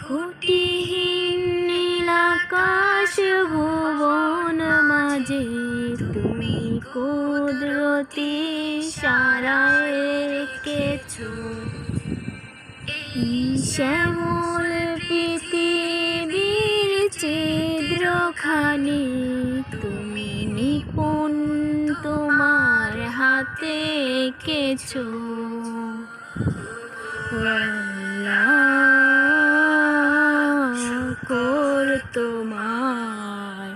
খুঁটিহীন নীল আকাশ ভুবন মাঝে তুমি কুদরতি ইশারায় এঁকেছো এই শ্যামল পৃথিবীর ছিদ্রখানি তুমি নিপুণ তোমার হাতে এঁকেছো। শুকর তোমায়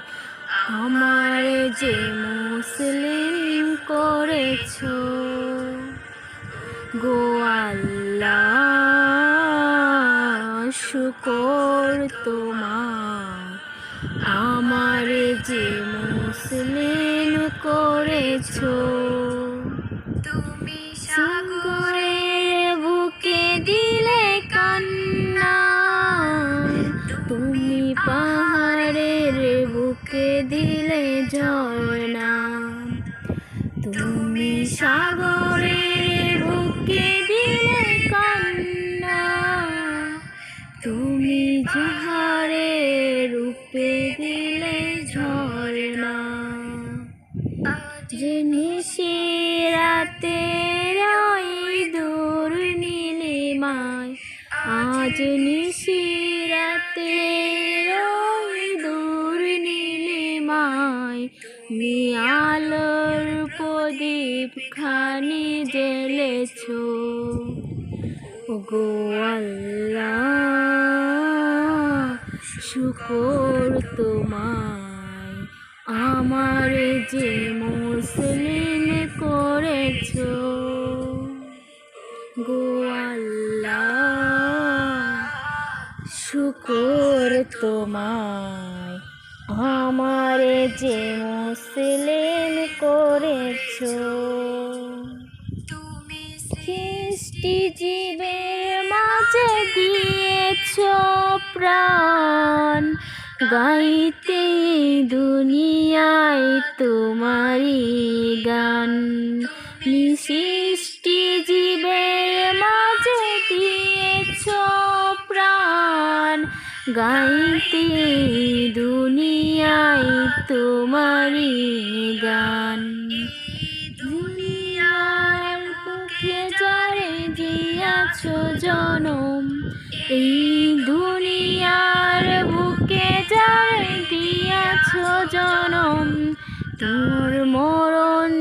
আমার যে মুসলিম করেছো গো আল্লাহ। শুকর তোমায় আমার যে মুসলিম করেছো। তুমি সাগরের বুকে দিলে কান্না, তুমি পাহাড়ের বুকে দিলে ঝর্ণা, তুমি সাগরের বুকে দিলে কান্না, তুমি ঝড়ের রূপে দিলে ঝর্ণা। যে নিশিরাতে ওই দূর নীলিমায়, আজ নিশিরাতে ওই দূর নীলিমায় আলোর প্রদীপ খানি জ্বেলেছো গো আল্লাহ। শুকর তোমায় আমার যে মুসলিম করেছো গো আল্লাহ। শুকর তোমায় আমার যে মুসলিম করেছো। তুমি সৃষ্টি জীবের মাঝে দিয়েছো প্রাণ, গাইতে দুনিয়ায় তোমারই গান। সৃষ্টি জীবের মাঝে দিয়েছো প্রাণ, গাইতে দুনিয়ায় তোমারই গান। দুনিয়ার বুকে যারে দিয়াছো জনম, এই দুনিয়ার বুকে যারে দিয়াছো জনম, তোর মরণ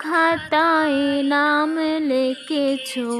খাতায় নাম লিখেছো।